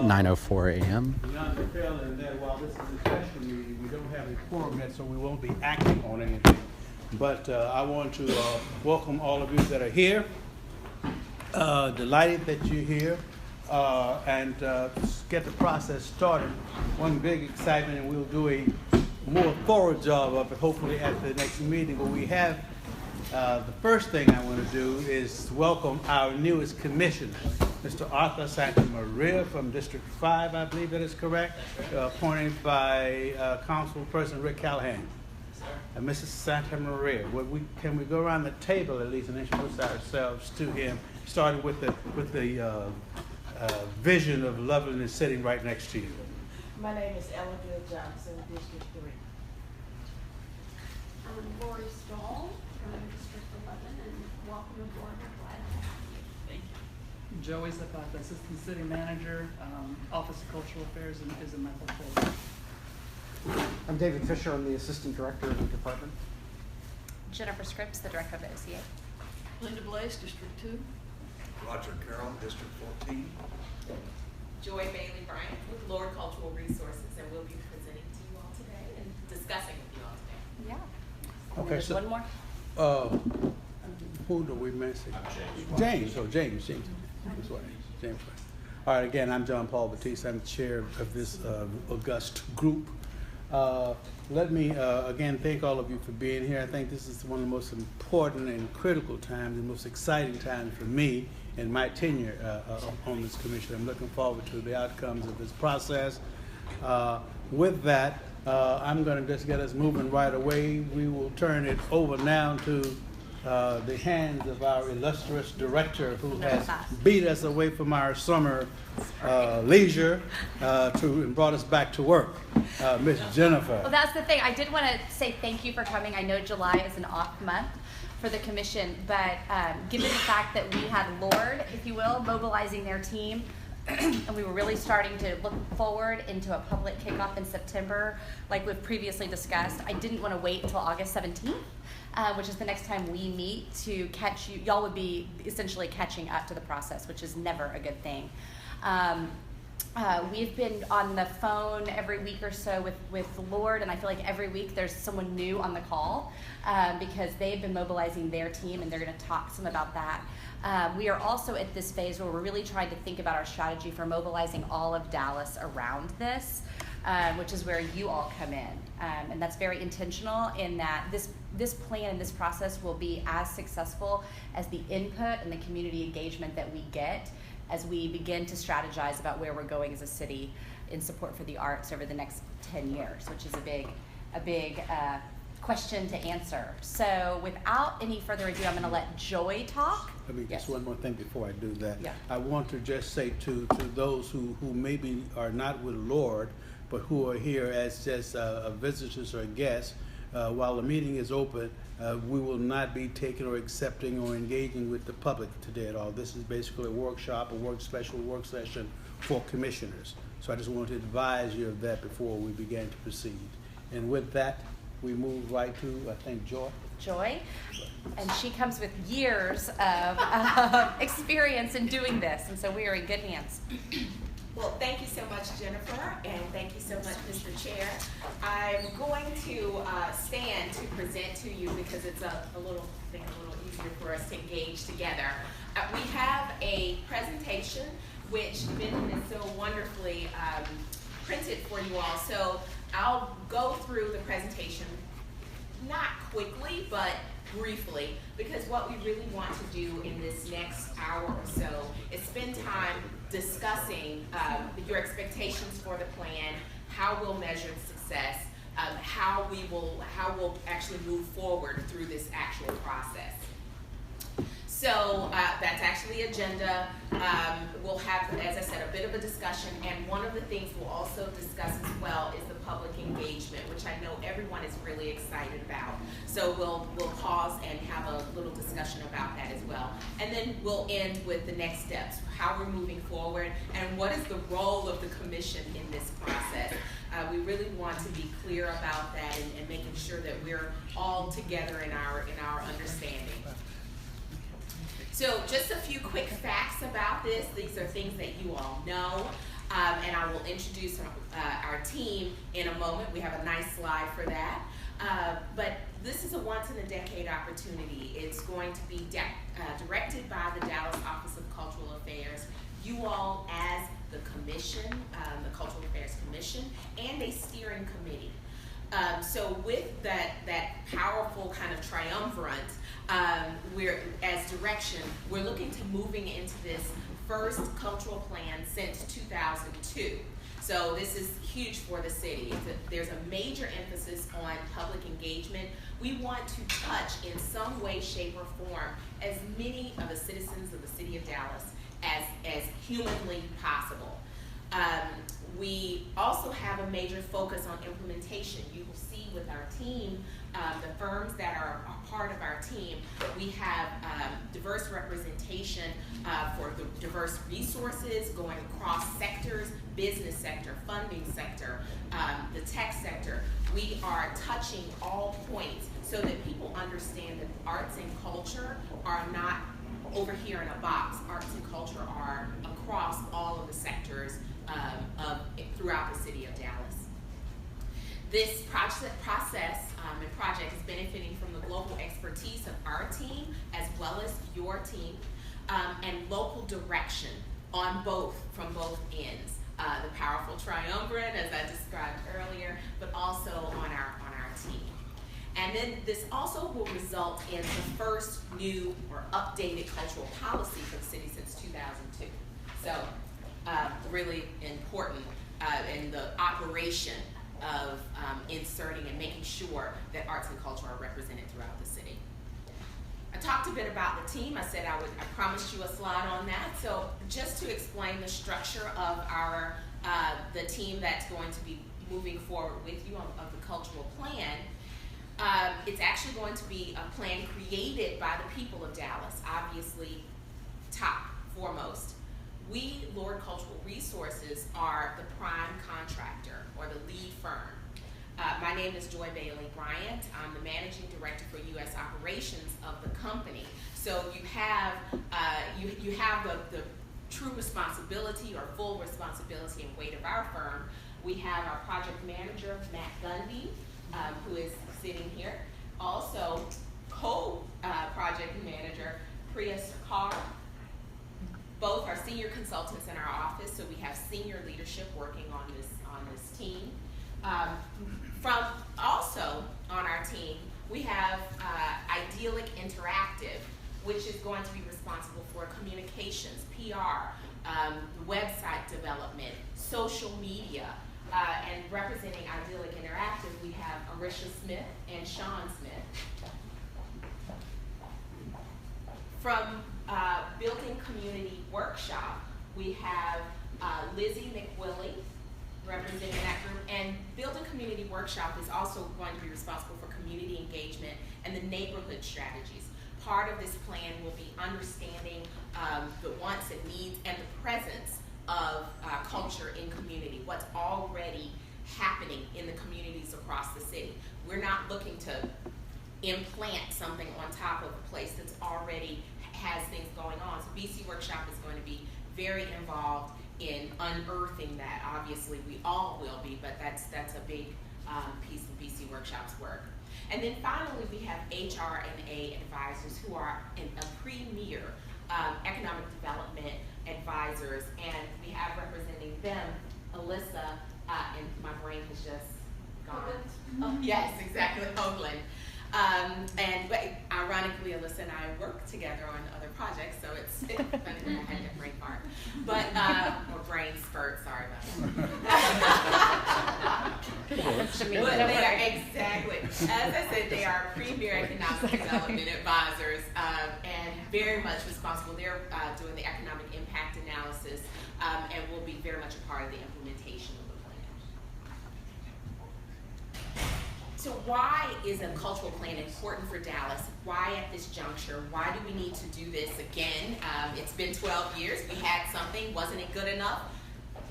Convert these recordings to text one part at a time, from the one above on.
9:04 a.m. And that while this is a special meeting, we don't have a quorum yet, so we won't be acting on anything. But I want to welcome all of you that are here. Delighted that you're here and get the process started. One big excitement, and we'll do a more thorough job of it hopefully at the next meeting. But we have the first thing I want to do is welcome our newest commissioner, Mr. Arthur Santa Maria from District 5, I believe that is correct, appointed by Councilperson Rick Callahan. Mrs. Santa Maria, can we go around the table at least and introduce ourselves to him, starting with the vision of loveliness sitting right next to you. My name is Ella Bill Johnson, District 3. I'm Lori Stahl from District 11, and welcome aboard. We're glad to have you. Thank you. Joey Zapata, Assistant City Manager, Office of Cultural Affairs, and is in my portfolio. I'm David Fisher. I'm the Assistant Director of the department. Jennifer Scripps, the Director of the OCA. Linda Blaze, District 2. Roger Carroll, District 14. Joy Bailey Bryant with Lord Cultural Resources, and we'll be presenting to you all today and discussing with you all today. Yeah. Okay, There's so one more. who do we mention? James. James. That's right. James. All right. Again, I'm John Paul Batiste. I'm the chair of this august group. Let me again thank all of you for being here. I think this is one of the most important and critical times, the most exciting times for me in my tenure on this commission. I'm looking forward to the outcomes of this process. With that, I'm going to just get us moving right away. We will turn it over now to the hands of our illustrious director who has beat us away from our summer leisure and brought us back to work, Miss Jennifer. Well, that's the thing. I did want to say thank you for coming. I know July is an off month for the commission, but given the fact that we had Lord, if you will, mobilizing their team, and we were really starting to look forward into a public kickoff in September, like we've previously discussed, I didn't want to wait until August 17th. Which is the next time we meet to catch you. Y'all would be essentially catching up to the process, which is never a good thing. We've been on the phone every week or so with Lord, and I feel like every week there's someone new on the call because they've been mobilizing their team, and they're going to talk some about that. We are also at this phase where we're really trying to think about our strategy for mobilizing all of Dallas around this, which is where you all come in. And that's very intentional in that this plan and this process will be as successful as the input and the community engagement that we get as we begin to strategize about where we're going as a city in support for the arts over the next 10 years, which is a big question to answer. So without any further ado, I'm going to let Joy talk. Let me just one more thing before I do that. Yeah. I want to just say to those who maybe are not with Lord, but who are here as just visitors or guests, while the meeting is open, we will not be taking or accepting or engaging with the public today at all. This is basically a workshop, special work session for commissioners. So I just want to advise you of that before we begin to proceed. And with that, we move right to, I think, Joy, and she comes with years of experience in doing this, and so we are in good hands. Well, thank you so much, Jennifer, and thank you so much, Mr. Chair. I'm going to stand to present to you because it's a little easier for us to engage together. We have a presentation which Benjamin has so wonderfully printed for you all. So I'll go through the presentation, not quickly, but briefly, because what we really want to do in this next hour or so is spend time discussing your expectations for the plan, how we'll measure success, how we'll actually move forward through this actual process. So that's actually agenda. We'll have, as I said, a bit of a discussion, and one of the things we'll also discuss as well is the public engagement, which I know everyone is really excited about. So we'll pause and have a little discussion about that as well. And then we'll end with the next steps, how we're moving forward, and what is the role of the commission in this process. We really want to be clear about that and making sure that we're all together in our understanding. So just a few quick facts about this. These are things that you all know. And I will introduce our team in a moment. We have a nice slide for that. But this is a once-in-a-decade opportunity. It's going to be directed by the Dallas Office of Cultural Affairs. You all as the commission, the Cultural Affairs Commission, and a steering committee. So with that powerful kind of triumvirate, as direction, we're looking to moving into this first cultural plan since 2002. So this is huge for the city. There's a major emphasis on public engagement. We want to touch in some way, shape, or form as many of the citizens of the city of Dallas as humanly possible. We also have a major focus on implementation. You will see with our team, the firms that are a part of our team, we have diverse representation for the diverse resources going across sectors, business sector, funding sector, the tech sector. We are touching all points so that people understand that arts and culture are not over here in a box. Arts and culture are across all of the sectors throughout the city of Dallas. This process and project is benefiting from the global expertise of our team as well as your team, and local direction from both ends. The powerful triumvirate, as I described earlier, but also on our team. And then this also will result in the first new or updated cultural policy for the city since 2002. So really important in the operation of inserting and making sure that arts and culture are represented throughout the city. I talked a bit about the team. I said I promised you a slide on that. So just to explain the structure of the team that's going to be moving forward with you of the cultural plan, it's actually going to be a plan created by the people of Dallas, obviously top foremost. We, Lord Cultural Resources, are the prime contractor or the lead firm. My name is Joy Bailey Bryant. I'm the managing director for U.S. operations of the company. So you have the true responsibility or full responsibility and weight of our firm. We have our project manager, Matt Gundy, who is sitting here. Also, co-project manager, Priya Sarkar. Both are senior consultants in our office, so we have senior leadership working on this team. From also on our team, we have Idyllic Interactive, which is going to be responsible for communications, PR, website development, social media, and representing Idyllic Interactive, we have Arisha Smith and Sean Smith. From Building Community Workshop, we have Lizzie McWillie representing that group, and Building Community Workshop is also going to be responsible for community engagement and the neighborhood strategies. Part of this plan will be understanding the wants and needs and the presence of culture in community, what's already happening in the communities across the city. We're not looking to implant something on top of a place that's already has things going on. So BC Workshop is going to be very involved in unearthing that. Obviously, we all will be, but that's a big piece of BC Workshop's work. And then finally, we have HR&A advisors who are a premier economic development advisors, and we have representing them, Alyssa, and my brain has just gone. Oh, yes, exactly, Hoagland. But ironically, Alyssa and I work together on other projects, so it's funny that I had that brain fart. But, or brain spurt, sorry about that. But they are, exactly, as I said, they are premier economic development advisors and very much responsible. They're doing the economic impact analysis and will be very much a part of the implementation of the plan. So why is a cultural plan important for Dallas? Why at this juncture? Why do we need to do this again? It's been 12 years. We had something. Wasn't it good enough?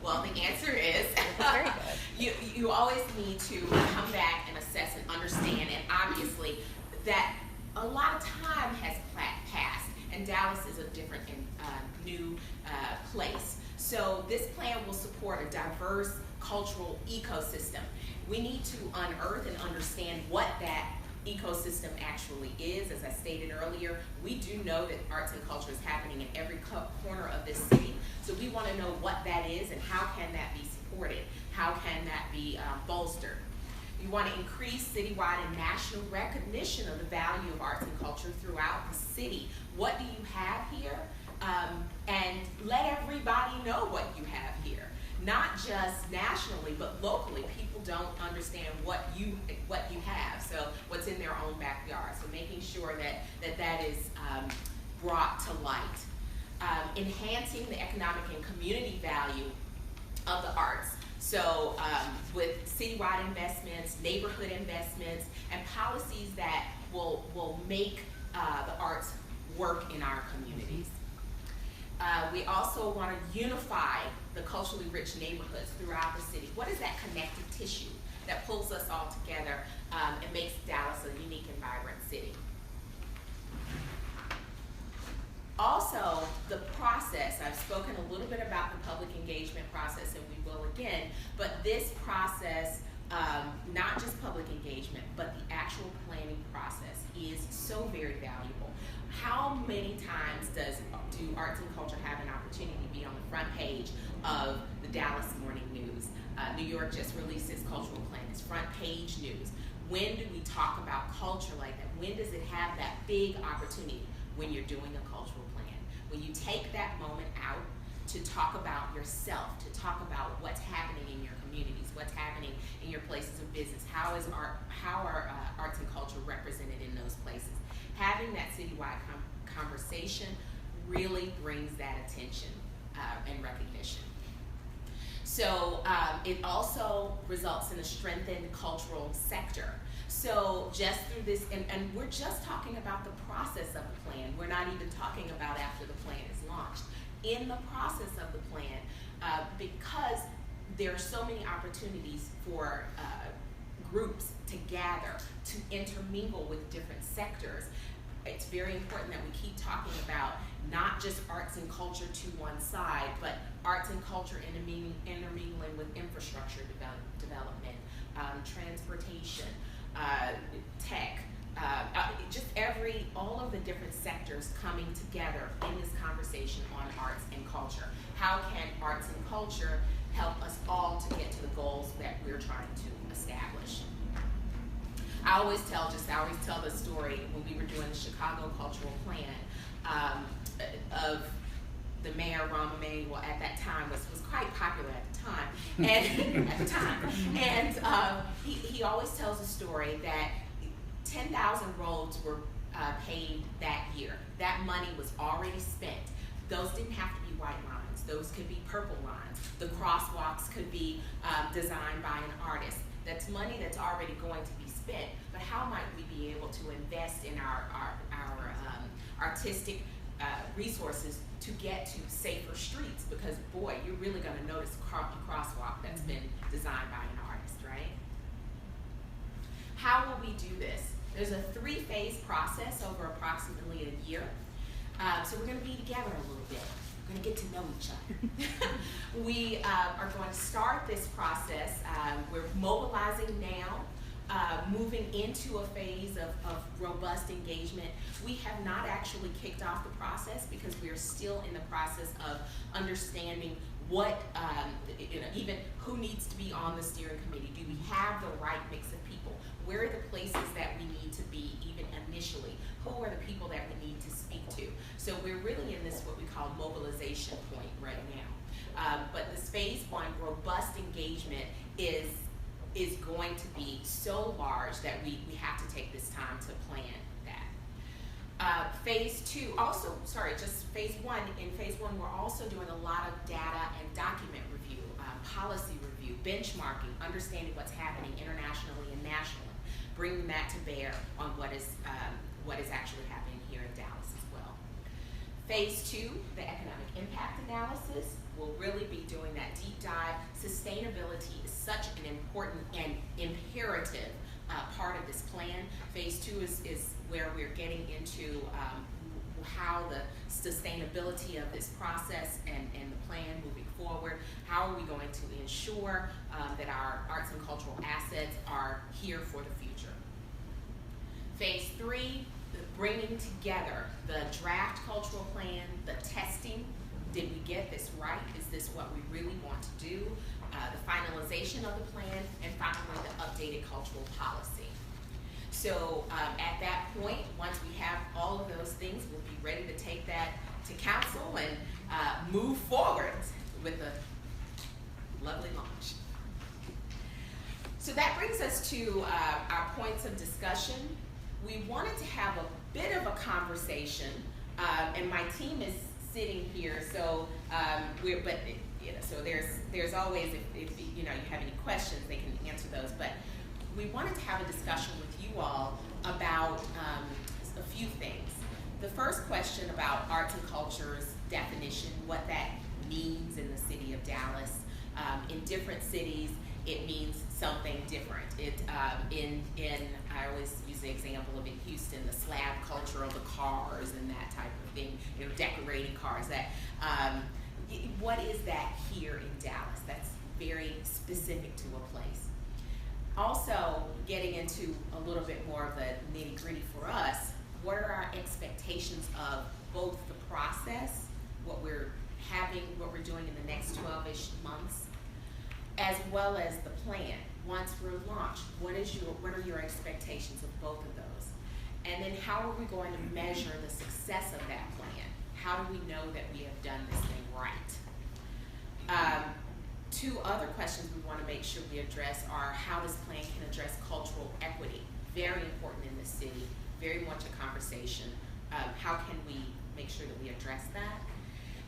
Well, the answer is very good. You always need to come back and assess and understand, and obviously that a lot of time has passed, and Dallas is a different and new place. So this plan will support a diverse cultural ecosystem. We need to unearth and understand what that ecosystem actually is. As I stated earlier, we do know that arts and culture is happening in every corner of this city. So we want to know what that is and how can that be supported? How can that be bolstered? You want to increase citywide and national recognition of the value of arts and culture throughout the city. What do you have here? And let everybody know what you have here. Not just nationally, but locally. People don't understand what you have, so what's in their own backyard. So making sure that is brought to light. Enhancing the economic and community value of the arts. So with citywide investments, neighborhood investments, and policies that will make the arts work in our communities. We also want to unify the culturally rich neighborhoods throughout the city. What is that connective tissue that pulls us all together and makes Dallas a unique and vibrant city? Also, the process, I've spoken a little bit about the public engagement process, and we will again, but this process, not just public engagement, but the actual planning process is so very valuable. How many times do arts and culture have an opportunity to be on the front page of the Dallas Morning News? New York just released its cultural plan, its front page news. When do we talk about culture like that? When does it have that big opportunity? When you're doing a cultural plan. When you take that moment out to talk about yourself, to talk about what's happening in your communities, what's happening in your places of business, how are arts and culture represented in those places. Having that citywide conversation really brings that attention and recognition. So it also results in a strengthened cultural sector. So just through this, and we're just talking about the process of the plan. We're not even talking about after the plan is launched. In the process of the plan, because there are so many opportunities for groups to gather, to intermingle with different sectors, it's very important that we keep talking about not just arts and culture to one side, but arts and culture intermingling with infrastructure development, transportation, tech, just all of the different sectors coming together in this conversation on arts and culture. How can arts and culture help us all to get to the goals that we're trying to establish? I always tell the story when we were doing the Chicago Cultural Plan of the mayor, Rahm Emanuel, at that time was quite popular at the time, and he always tells a story that 10,000 roads were paved that year. That money was already spent. Those didn't have to be white lines. Those could be purple lines. The crosswalks could be designed by an artist. That's money that's already going to be spent, but how might we be able to invest in our artistic resources to get to safer streets? Because boy, you're really going to notice a crosswalk that's been designed by an artist, right? How will we do this? There's a 3-phase process over approximately a year. So we're going to be together a little bit. We're going to get to know each other. We are going to start this process. We're mobilizing now, moving into a phase of robust engagement. We have not actually kicked off the process because we are still in the process of understanding what, even who needs to be on the steering committee. Do we have the right mix of people? Where are the places that we need to be even initially? Who are the people that we need to speak to? So we're really in this what we call mobilization point right now. But this phase 1 robust engagement is going to be so large that we have to take this time to plan that. Phase 2, just phase 1. In phase 1, we're also doing a lot of data and document review, policy review, benchmarking, understanding what's happening internationally and nationally, bringing that to bear on what is actually happening here in Dallas as well. Phase 2, the economic impact analysis, will really be doing that deep dive. Sustainability is such an important and imperative part of this plan. Phase 2 is where we're getting into how the sustainability of this process and the plan moving forward. How are we going to ensure that our arts and cultural assets are here for the future? Phase 3, the bringing together the draft cultural plan, the testing. Did we get this right? Is this what we really want to do? The finalization of the plan, and finally the updated cultural policy. So at that point, once we have all of those things, we'll be ready to take that to council and move forward with a lovely launch. So that brings us to our points of discussion. We wanted to have a bit of a conversation, and my team is sitting here, so so there's always, if you have any questions, they can answer those. But we wanted to have a discussion with you all about a few things. The first question about arts and culture's definition, what that means in the city of Dallas. In different cities, it means something different. I always use the example of in Houston, the slab culture of the cars and that type of thing, decorating cars. What is that here in Dallas? That's very specific to a place. Also, getting into a little bit more of the nitty-gritty for us, what are our expectations of both the process, what we're doing in the next 12-ish months, as well as the plan. Once we're launched, what are your expectations of both of those? And then how are we going to measure the success of that plan? How do we know that we have done this thing right? Two other questions we want to make sure we address are how this plan can address cultural equity. Very important in this city, very much a conversation. How can we make sure that we address that?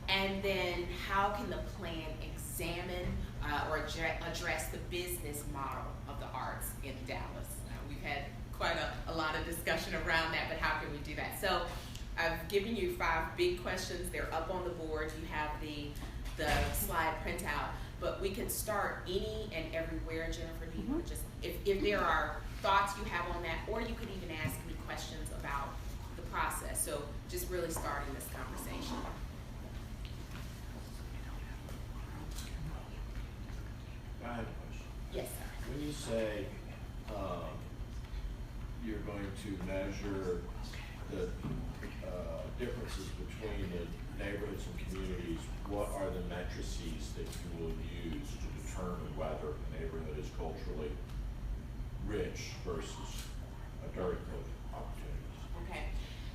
And then how can the plan examine or address the business model of the arts in Dallas? We've had quite a lot of discussion around that, but how can we do that? So I've given you 5 big questions. They're up on the board. You have the slide printout, but we can start any and everywhere. Jennifer, do you want to just, if there are thoughts you have on that, or you could even ask me questions about the process. So just really starting this conversation. I have a question. Yes, sir. When you say you're going to measure the differences between the neighborhoods and communities, what are the matrices that you will use to determine whether a neighborhood is culturally rich versus a dearth of opportunities? Okay.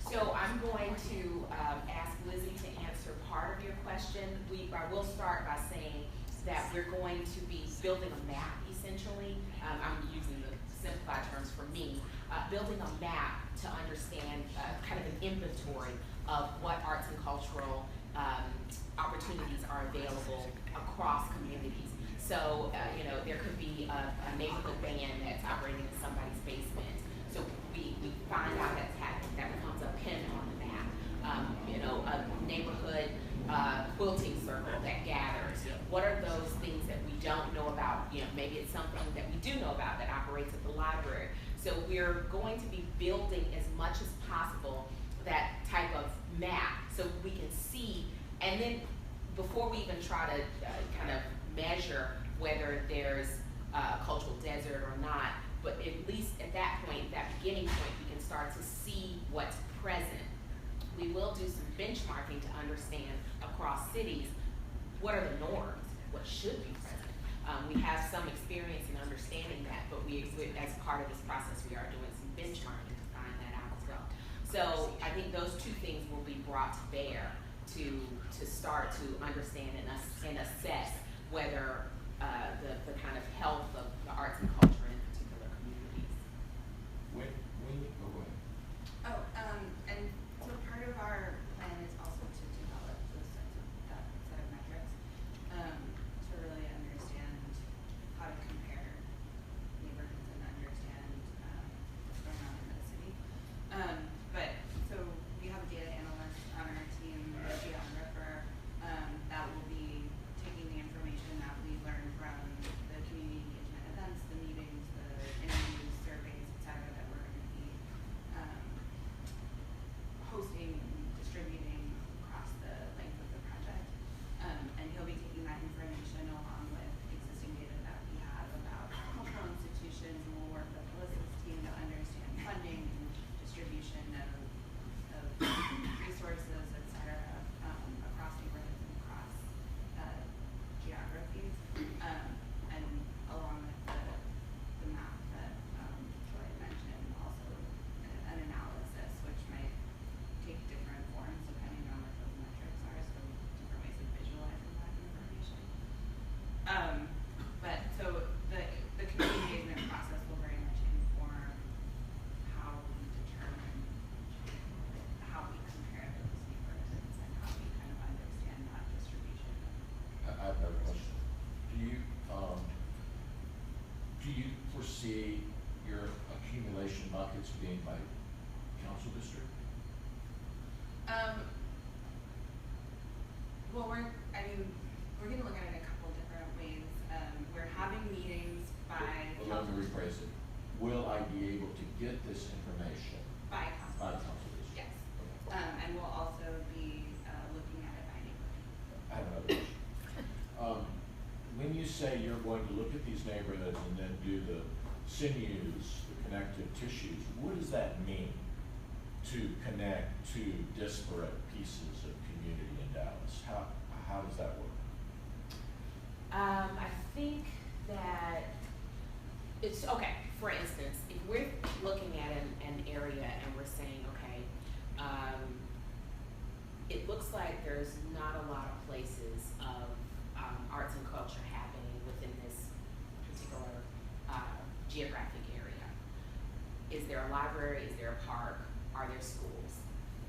So I'm going to ask Lizzie to answer part of your question. I will start by saying that we're going to be building a map, essentially. I'm using the simplified terms for me. Building a map to understand kind of an inventory of what arts and cultural opportunities are available across communities. So, there could be a neighborhood band that's operating in somebody's basement. So we find out that's happening. That becomes a pin on the map. A neighborhood quilting circle that gathers. What are those things that we don't know about? Maybe it's something that we do know about that operates at the library. So we're going to be building as much as possible that type of map so we can see, and then before we even try to kind of measure whether there's a cultural desert or not, but at least at that point, that beginning point, we can start to see what's present. We will do some benchmarking to understand across cities what are the norms, what should be present. We have some experience in understanding that, but as part of this process, we are doing some benchmarking to find that out as well. So I think those 2 things will be brought to bear to start to understand and assess whether the kind of health of the arts and culture in particular communities. And so part of our plan is also to develop that set of metrics to really understand how to compare neighborhoods and understand what's going on in the city. But so we have a data analyst on our team, Gianna Ripper, that will be taking the information that we targets being by council district? Well, we're gonna look at it a couple different ways. We're having meetings by Well, let me rephrase it. Will I be able to get this information by by council. council district? Yes. Okay. And we'll also be looking at it by neighborhood. I have another question. When you say you're going to look at these neighborhoods and then do the sinews, the connective tissues, what does that mean to connect two disparate pieces of community in Dallas? How does that work? I think that it's, okay, for instance, if we're looking at an area and we're saying, okay, it looks like there's not a lot of places of arts and culture happening within this particular geographic area. Is there a library? Is there a park? Are there schools?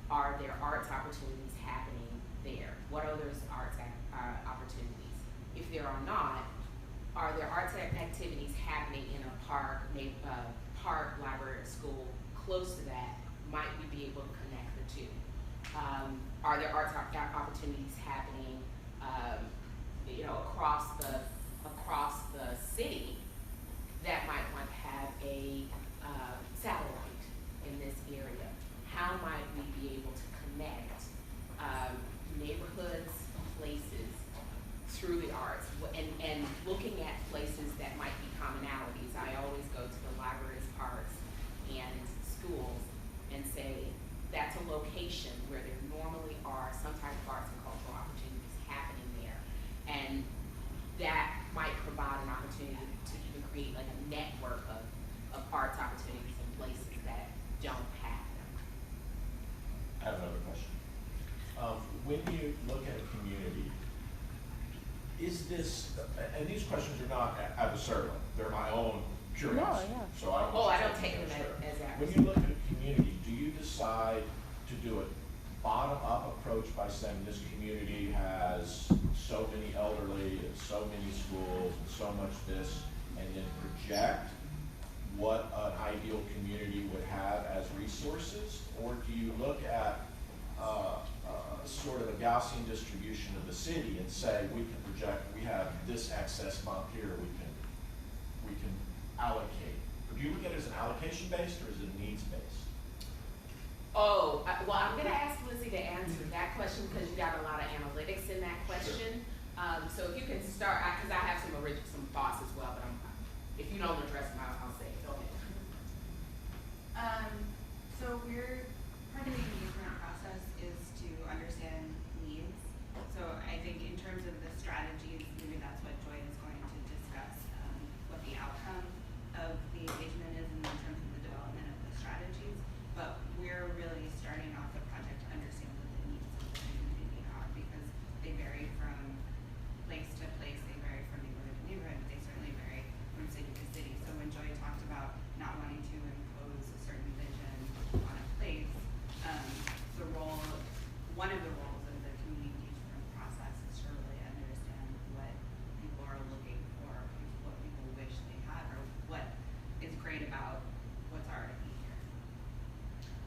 Are there arts opportunities happening there? What are those arts opportunities? If there are not, are there arts activities happening in a park, maybe park, library, or school close to that? Might we be able to connect the two? Are there arts opportunities happening, across the city that might want to have a satellite in this area? How might we be able to connect neighborhoods, places through the arts, and looking at places that might be commonalities? I always go to the libraries, parks, and schools and say that's a location where there normally are some type of arts and cultural opportunities happening there, and that might provide an opportunity to even create like a network of arts opportunities in places that don't have them. I have another question. When you look at a community, is this, and these questions are not adversarial, they're my own curiosity. No, yeah. So I don't. Oh, I want don't you take to them share. as When you look at a community, do you decide to do a bottom-up approach by saying this community has so many elderly and so many schools and so much this, and then project what an ideal community would have as resources? Or do you look at sort of a Gaussian distribution of the city and say we can project, we have this excess amount here, we can allocate? Do you look at it as an allocation based or as a needs based? Oh, well, I'm gonna ask Lizzie to answer that question because you got a lot of analytics in that question. So if you can start, because I have some thoughts as well, but if you don't address them, I'll say it. Go ahead. So part of the engagement process is to understand needs. So I think in terms of the strategies, maybe that's what Joy is going to discuss, what the outcome of the engagement is in terms of the development of the strategies. But we're really starting off the project to understand what the needs of the community are, because they vary from place to place, they vary from neighborhood to neighborhood, but they certainly vary from city to city. So when Joy talked about not wanting to impose a certain vision on a place, one of the roles of the community engagement process is to really understand what people are looking for, what people wish they had, or what is great about what's already here.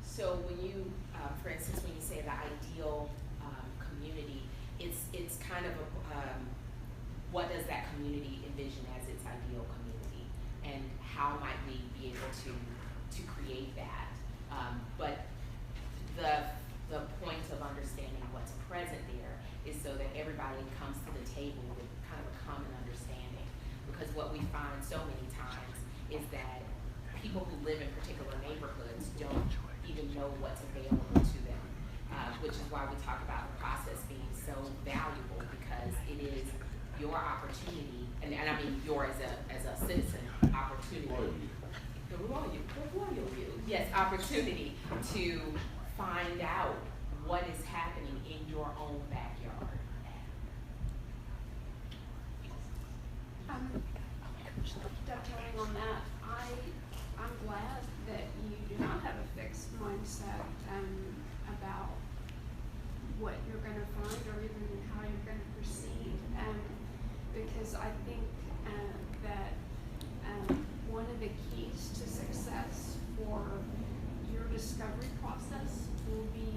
So when you, for instance, when you say the ideal community, it's kind of what does that community envision as its ideal community, and how might we be able to create that? But the point of understanding what's present there is so that everybody comes to the table with kind of a common understanding. Because what we find so many times is that people who live in particular neighborhoods don't even know what's available to them, which is why we talk about the process being so valuable, because it is your opportunity, and I mean your as a citizen opportunity. The royal you. Yes, opportunity to find out what is happening in your own backyard. Dovetailing on that, I'm glad that you do not have a fixed mindset about what you're going to find or even how you're going to proceed, because I think that one of the keys to success for discovery process will be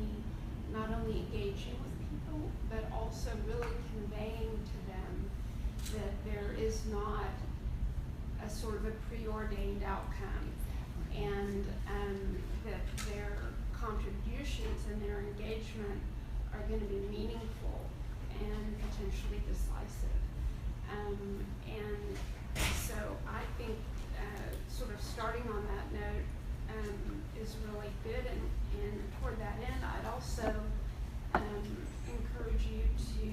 not only engaging with people, but also really conveying to them that there is not a sort of a preordained outcome, and that their contributions and their engagement are going to be meaningful and potentially decisive. And so I think sort of starting on that note is really good, and toward that end, I'd also encourage you to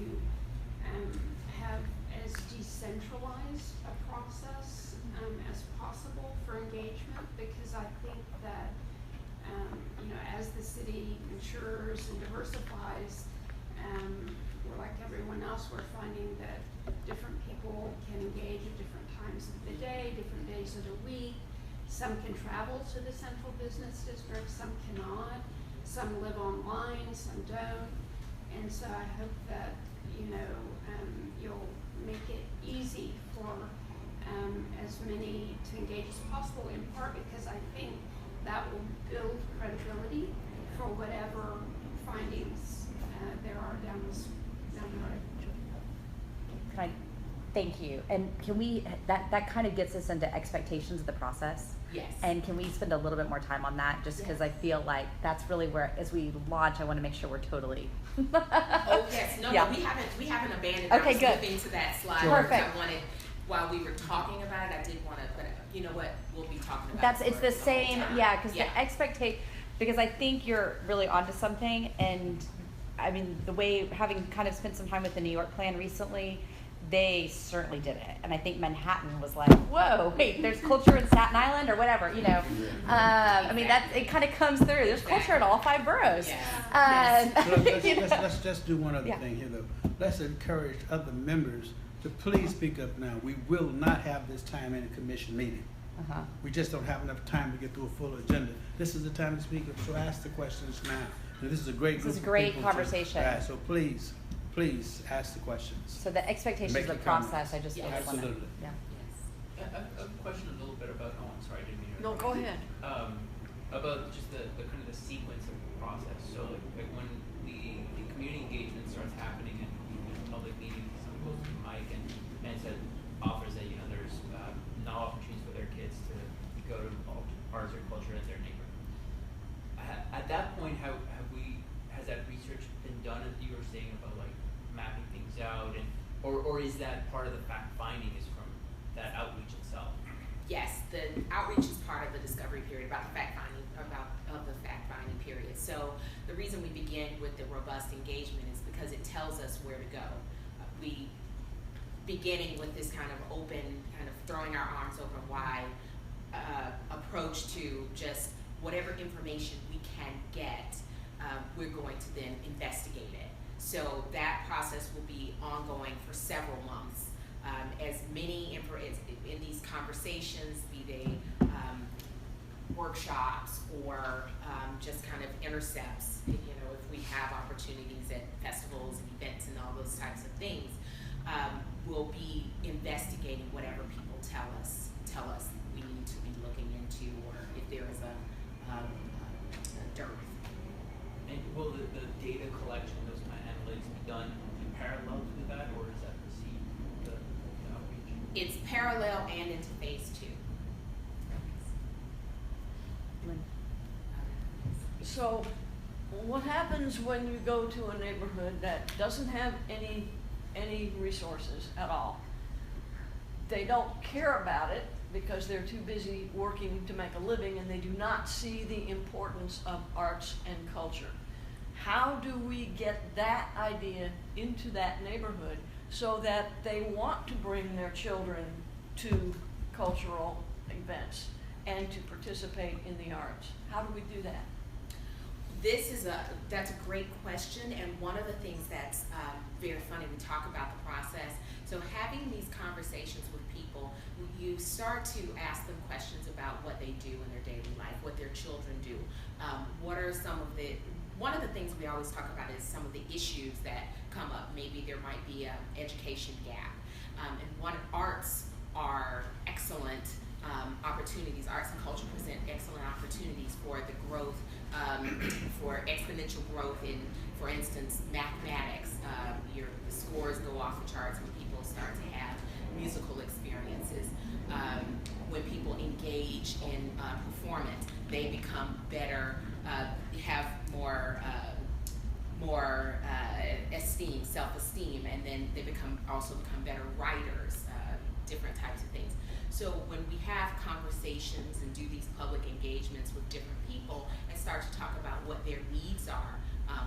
have as decentralized a process as possible for engagement, because I think that as the city matures and diversifies, we're like everyone else, we're finding that different people can engage at different times of the day, different days of the week. Some can travel to the central business district, some cannot. Some live online, some don't. And so I hope that, you'll make it easy for as many to engage as possible, in part because I think that will build credibility for whatever findings there are down the road. Can I, thank you. And can we, that kind of gets us into expectations of the process. Yes. And can we spend a little bit more time on that, just because I feel like that's really where, as we launch, I want to make sure we're totally. Oh, yes, no, Yeah. no, we haven't abandoned. Okay, I was good. moving to that slide. Perfect. I wanted, while we were talking about it, I did want to, but you know what, we'll be talking about That's, it it's for the whole same, time. yeah, because Yeah. the expectation, because I think you're really onto something, and I mean, the way, having kind of spent some time with the New York plan recently, they certainly did it. And I think Manhattan was like, whoa, wait, there's culture in Staten Island or whatever, I mean, it kind of comes through. There's culture in all 5 boroughs. Yes. Let's just do one other Yeah. thing here, though. Let's encourage other members to please speak up now. We will not have this time in a commission meeting. Uh-huh. We just don't have enough time to get through a full agenda. This is the time to speak up, so ask the questions now. And this is a great This group is of great people conversation. So please ask the questions. So the expectations Make of the your comments. process, I just Yes. really want to, Absolutely. yeah. Yes. I have a question a little bit about, oh, I'm sorry, I didn't mean to. No, go ahead. About just the kind of the sequence of the process. So like when the community engagement starts happening in public meetings, someone goes to the mic and offers that, there's now opportunities for their kids to go to arts or culture in their neighborhood. At that point, has that research been done, as you were saying, about like mapping things out, or is that part of the fact finding is from that outreach itself? Yes, the outreach is part of the discovery period, about the fact finding period. So the reason we begin with the robust engagement is because it tells us where to go. We beginning with this kind of open, kind of throwing our arms open wide approach to just whatever information we can get, we're going to then investigate it. So that process will be ongoing for several months. As many in these conversations, be they workshops or just kind of intercepts, if we have opportunities at festivals and events and all those types of things, we'll be investigating whatever people tell us we need to be looking into, or if there is a dearth. And will the data collection, those kind of analytics be done in parallel to that, or is that precede the outreach? It's parallel and into phase 2. So what happens when you go to a neighborhood that doesn't have any resources at all? They don't care about it because they're too busy working to make a living, and they do not see the importance of arts and culture. How do we get that idea into that neighborhood so that they want to bring their children to cultural events and to participate in the arts? How do we do that? That's a great question, and one of the things that's very funny, we talk about the process. So having these conversations with people, you start to ask them questions about what they do in their daily life, what their children do. One of the things we always talk about is some of the issues that come up. Maybe there might be an education gap. Arts are excellent opportunities. Arts and culture present excellent opportunities for the growth for exponential growth in, for instance, mathematics. The scores go off the charts when people start to have musical experiences. When people engage in performance, they become better, have more esteem, self-esteem, and then they also become better writers, different types of things. So when we have conversations and do these public engagements with different people and start to talk about what their needs are,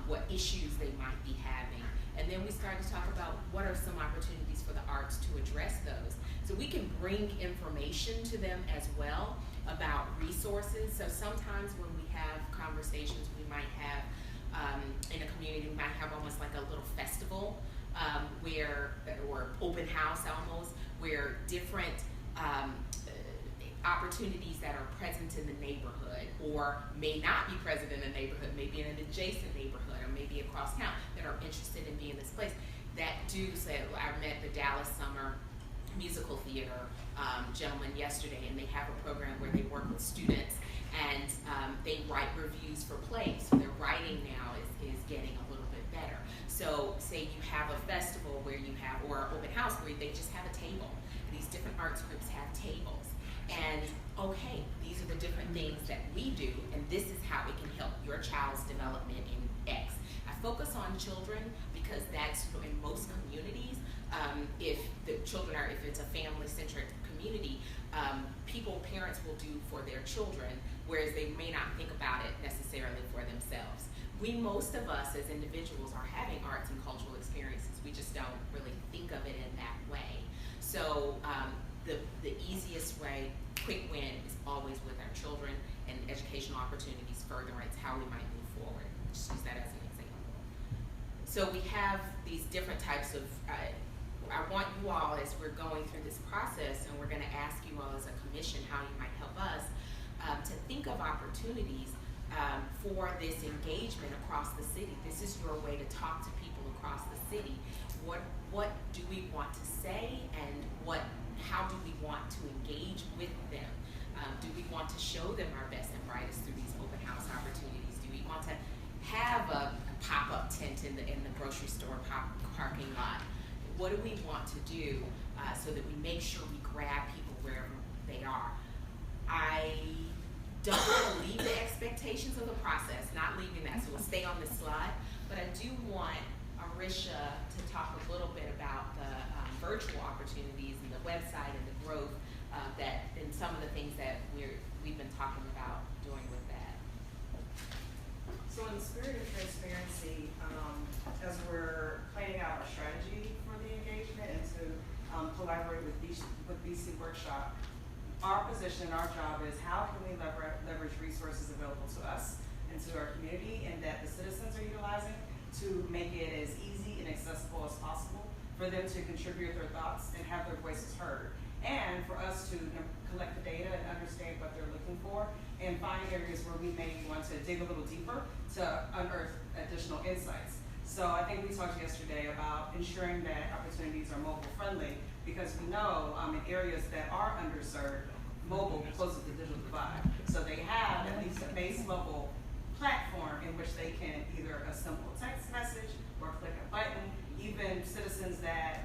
what issues they might be having, and then we start to talk about what are some opportunities for the arts to address those. So we can bring information to them as well about resources. So sometimes when we have conversations, we might have, in a community, we might have almost like a little festival or open house almost, where different opportunities that are present in the neighborhood or may not be present in the neighborhood, maybe in an adjacent neighborhood or maybe across town, that are interested in being in this place, that do say, I met the Dallas Summer Musical Theater gentleman yesterday, and they have a program where they work with students and they write reviews for plays. So their writing now is getting a little bit better. So say you have a festival where you have, or an open house where they just have a table. These different arts groups have tables. And okay, these are the different things that we do, and this is how it can help your child's development in X. I focus on children because that's in most communities. If the children are, if it's a family-centric community, parents will do for their children, whereas they may not think about it necessarily for themselves. Most of us as individuals are having arts and cultural experiences. We just don't really think of it in that way. So the easiest way, quick win, is always with our children, and educational opportunities furtherance, how we might move forward. Just use that as an example. So we have these different types of, I want you all, as we're going through this process, and we're gonna ask you all as a commission how you might help us, to think of opportunities for this engagement across the city. This is your way to talk to people across the city. What do we want to say, and how do we want to engage with them? Do we want to show them our best and brightest through these open house opportunities? Do we want to have a pop-up tent in the grocery store parking lot? What do we want to do so that we make sure we grab people wherever they are? I don't want to leave the expectations of the process, not leaving that, so we'll stay on this slide, but I do want Arisha to talk a little bit about the virtual opportunities and the website and the growth and some of the things that we've been talking about doing with that. So in the spirit of transparency, as we're planning out our strategy for the engagement and to collaborate with BC Workshop, our position, our job is how can we leverage resources available to us and to our community and that the citizens are utilizing to make it as easy and accessible as possible for them to contribute their thoughts and have their voices heard. And for us to collect the data and understand what they're looking for and find areas where we may want to dig a little deeper to unearth additional insights. So I think we talked yesterday about ensuring that opportunities are mobile friendly, because we know in areas that are underserved, mobile closes the digital divide. So they have at least a base level platform in which they can either a simple text message or click a button. Even citizens that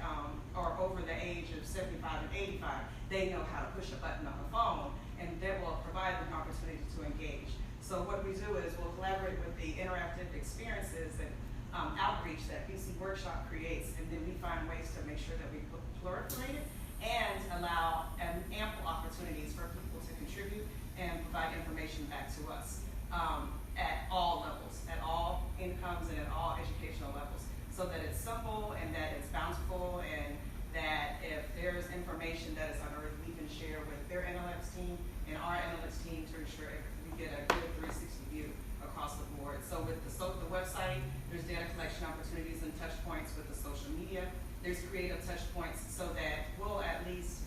are over the age of 75 and 85, they know how to push a button on the phone, and that will provide them an opportunity to engage. So what we do is we'll collaborate with the interactive experiences and outreach that BC Workshop creates, and then we find ways to make sure that we proliferate it and allow ample opportunities for people to contribute and provide information back to us at all levels, at all incomes and at all educational levels, so that it's simple and that it's bountiful, and that if there's information that is unearthed, we can share with their analytics team and our analytics team to ensure we get a good 360 view across the board. So with the website, there's data collection opportunities and touch points with the social media. There's creative touch points so that we'll at least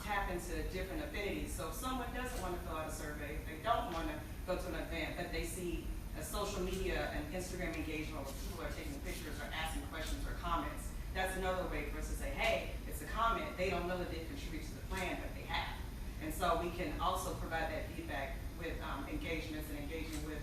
tap into different affinities. So if someone doesn't want to fill out a survey, if they don't want to go to an event, but they see a social media and Instagram engagement where people are taking pictures or asking questions or comments, that's another way for us to say, hey, it's a comment. They don't know that they contribute to the plan, but they have. And so we can also provide that feedback with engagements and engaging with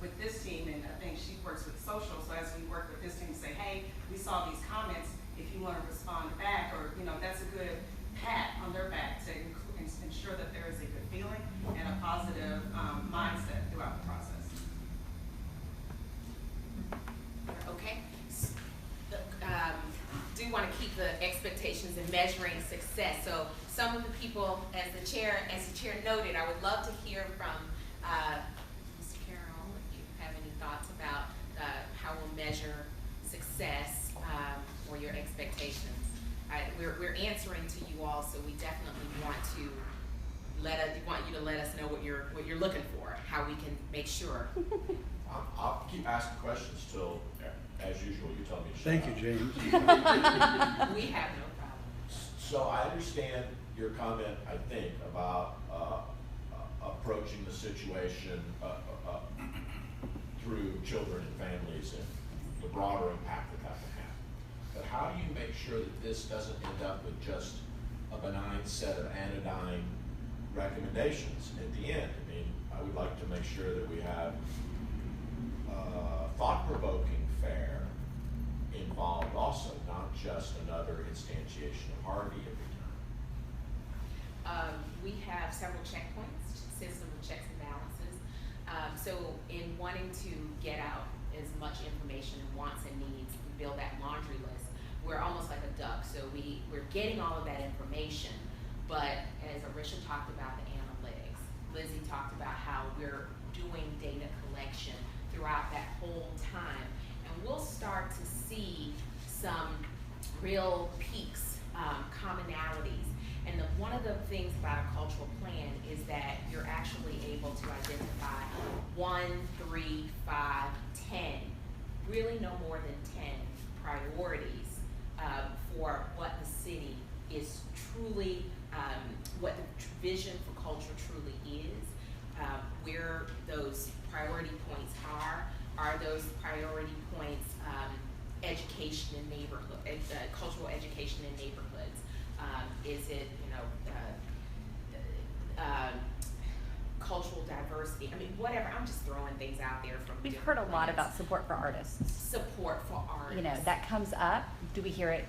with this team, and I think she works with social, so as we work with this team, say, hey, we saw these comments, if you want to respond back, or, that's a good pat on their back to ensure that there is a good feeling and a positive mindset throughout the process. Okay. Do want to keep the expectations and measuring success. So some of the people, as the chair noted, I would love to hear from Mr. Carroll, if you have any thoughts about how we'll measure success or your expectations. We're answering to you all, so we definitely want you to let us know what you're looking for, how we can make sure. I'll keep asking questions till, as usual, you tell me to shut Thank up. you, James. We have no problem. So I understand your comment, I think, about approaching the situation through children and families and the broader impact that can have. But how do you make sure that this doesn't end up with just a benign set of anodyne recommendations at the end? I mean, I would like to make sure that we have thought-provoking fare involved also, not just another instantiation of Harvey every time. We have several checkpoints, system of checks and balances. So in wanting to get out as much information and wants and needs, we build that laundry list. We're almost like a duck, so we're getting all of that information, but as Arisha talked about the analytics, Lizzie talked about how we're doing data collection throughout that whole time, and we'll start to see some real peaks, commonalities. And one of the things about a cultural plan is that you're actually able to identify 1, 3, 5, 10, really no more than 10 priorities for what the city is truly, what the vision for culture truly is, where those priority points are those priority points education in neighborhood, cultural education in neighborhoods? Is it, cultural diversity? I mean, whatever. I'm just throwing things out there from. We've heard a lot about support for artists. Support for artists. That comes up. Do we hear it?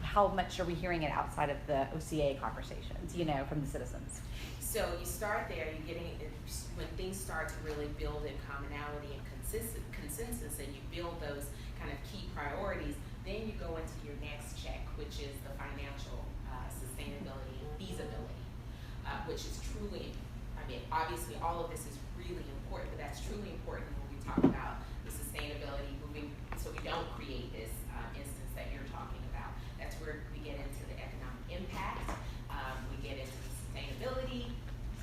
How much are we hearing it outside of the OCA conversations, from the citizens? So you start there, when things start to really build in commonality and consensus, and you build those kind of key priorities, then you go into your next check, which is the financial sustainability and feasibility, which is truly, obviously all of this is really important, but that's truly important when we talk about the sustainability moving, so we don't create this instance that you're talking about. That's where we get into the economic impact, we get into the sustainability,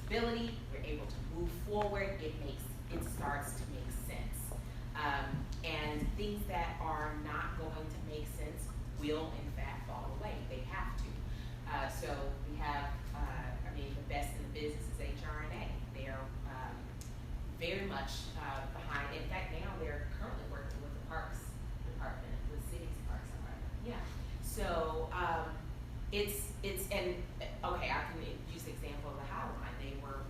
stability, we're able to move forward, it starts to make sense. And things that are not going to make sense will in fact fall away, they have to. So we have, the best in the business is HR&A. They're very much behind. In fact, now they're currently working with the Parks Department, the city's Parks Department. Yeah. So I can use the example of the High Line. They were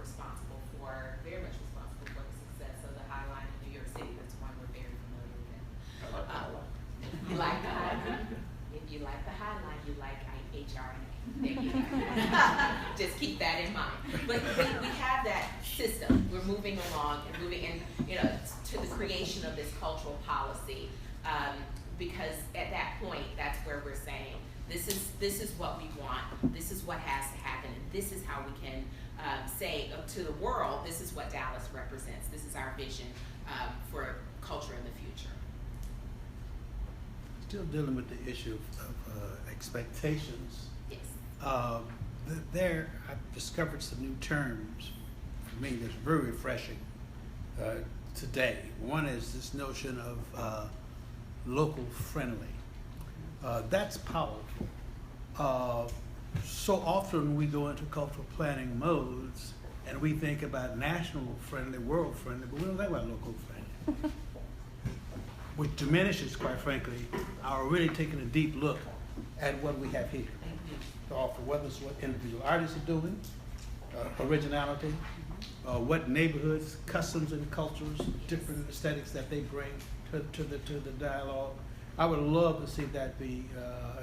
very much responsible for the success of the High Line in New York City. That's one we're very familiar with. I like the High Line. You like the High Line? If you like the High Line, you like HR&A. Just keep that in mind. But we have that system. We're moving along and to the creation of this cultural policy, because at that point, that's where we're saying this is what we want. This is what has to happen, and this is how we can say to the world, this is what Dallas represents. This is our vision for culture in the future. Still dealing with the issue of expectations. Yes. I've discovered some new terms for me that's very refreshing today. One is this notion of local friendly. That's powerful. So often we go into cultural planning modes and we think about national friendly, world friendly, but we don't think about local friendly. Which diminishes, quite frankly, our really taking a deep look at what we have here to offer, whether it's what individual artists are doing, originality, what neighborhoods, customs and cultures, different aesthetics that they bring to the dialogue. I would love to see that be,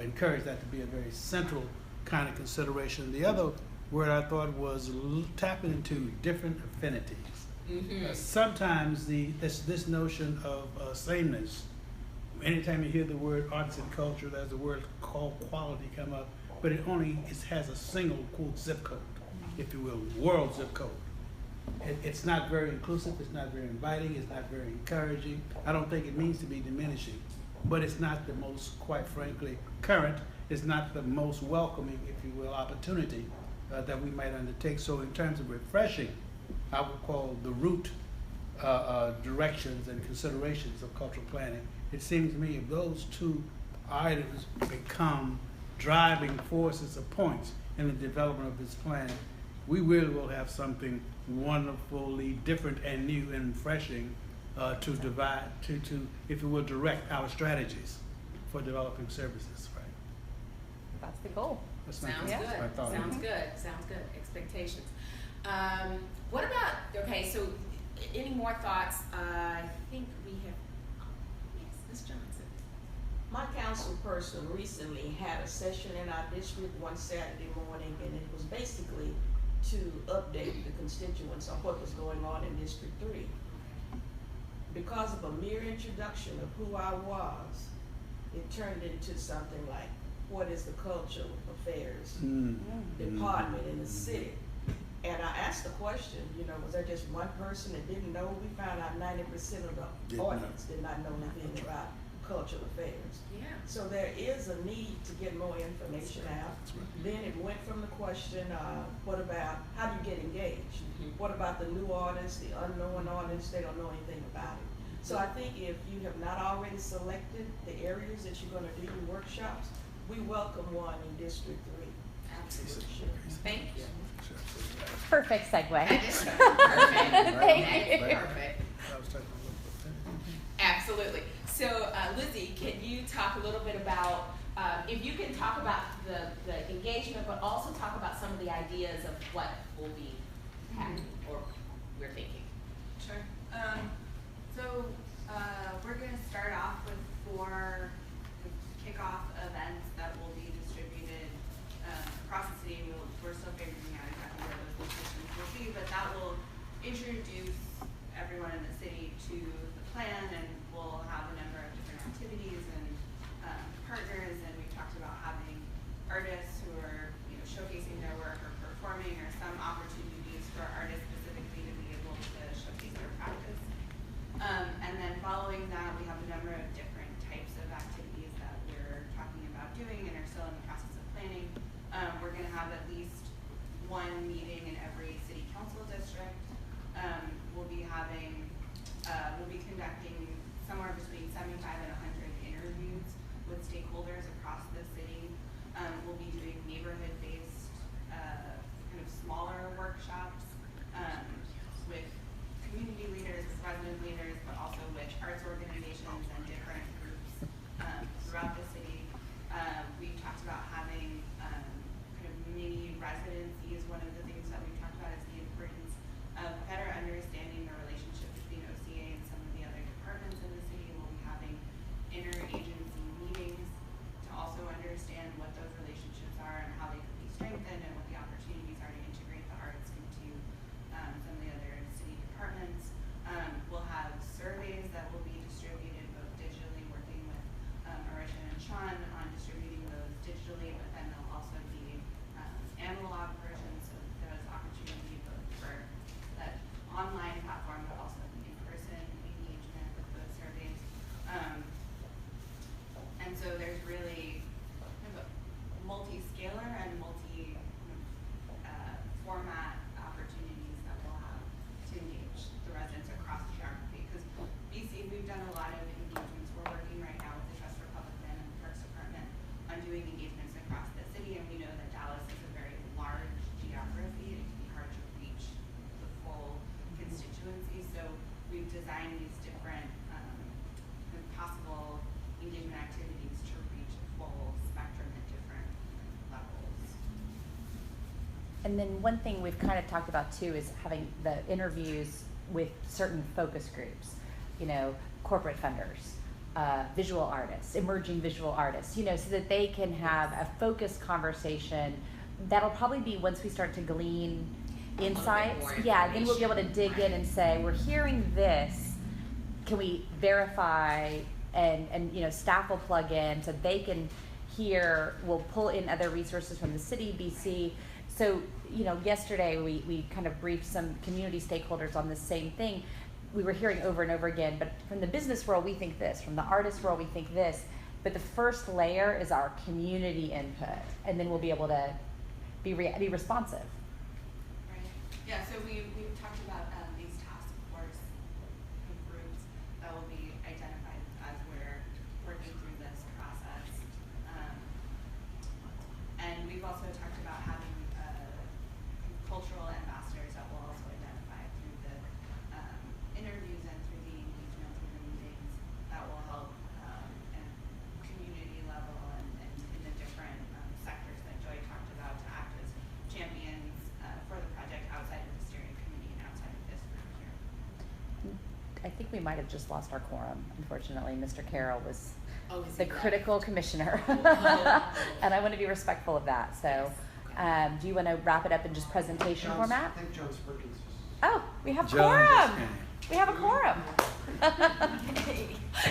encourage that to be a very central kind of consideration. The other word I thought was tapping into different affinities. Sometimes this notion of sameness, anytime you hear the word arts and culture, there's the word called quality come up, but it has a single quote zip code, if you will, world zip code. It's not very inclusive, it's not very inviting, it's not very encouraging. I don't think it means to be diminishing, but it's not the most, quite frankly, current. It's not the most welcoming, if you will, opportunity that we might undertake. So in terms of refreshing, I would call the root directions and considerations of cultural planning. It seems to me if those two items become driving forces or points in the development of this plan, we really will have something wonderfully different and new and refreshing to divide, to, if you will, direct our strategies for developing services, right? That's the goal. That's my Sounds thought. good. That's my thought. Sounds good. Sounds good. Expectations. What about, okay, so any more thoughts? I think we have, yes, Ms. Johnson. My council person recently had a session in our district one Saturday morning, and it was basically to update the constituents on what was going on in District 3. Because of a mere introduction of who I was, it turned into something like, what is the cultural affairs department in the city? And I asked the question, was there just one person that didn't know? We found out 90% of the audience did not know anything about cultural affairs. Yeah. So there is a need to get more information out. Then it went from the question, what about, how do you get engaged? What about the new artists, the unknown artists? They don't know anything about it. So I think if you have not already selected the areas that you're gonna do your workshops, we welcome one in District 3. Absolutely. Thank you. Perfect segue. That is perfect. Thank That you. is perfect. Absolutely. So, Lizzie, can you talk a little bit about, if you can talk about the engagement, but also talk about some of the ideas of what will be happening or we're thinking. Sure. So we're going to start off with 4 kickoff events that will be distributed across the city. We're still figuring out exactly where those locations will be, but that will introduce everyone in the city to the plan, and we'll have a number of different activities and partners. And we talked about having artists who are showcasing their work or performing, or some opportunities for artists specifically to be able to showcase their practice. And then following that, we have a number of different types of activities that we're talking about doing and are still in the process of planning. We're going to have at least one meeting in every city council district. We'll be conducting somewhere between 75 and 100 interviews with stakeholders across the city. We'll be doing neighborhood-based, kind of smaller workshops with community leaders, with resident leaders, but also with arts organizations and different groups throughout the city. We've talked about having kind of mini residencies. One of the things that we've talked about is the importance of better understanding the relationship between OCA and some of the other departments in the city. We'll be having interagency meetings to also understand And then one thing we've kind of talked about too is having the interviews with certain focus groups, you know, corporate funders, visual artists, emerging visual artists, you know, so that they can have a focused conversation. That'll probably be once we start to glean insights. Yeah, then we'll be able to dig in and say, we're hearing this, can we verify, and you know, staff will plug in so they can hear, we'll pull in other resources from the city, BC. So, you know, yesterday we kind of briefed some community stakeholders on the same thing. We were hearing over and over again, but from the business world we think this, from the artist world we think this, but the first layer is our community input, and then we'll be able to be responsive. Right. Yeah, so we've talked about these task force groups that will be identified as we're working through this process. And we've also talked about having cultural ambassadors that will also identify through the interviews and through the engagement through the meetings that will help at community level and in the different sectors that Joy talked about to act as champions for the project outside of the steering committee and outside of this group here. I think we might have just lost our quorum, unfortunately. Mr. Carroll was Is the he critical commissioner. And I want to be respectful of that. So do you want to wrap it up in just presentation format? I think John Spurkins is. Oh, we have John just quorum. came. We have a quorum.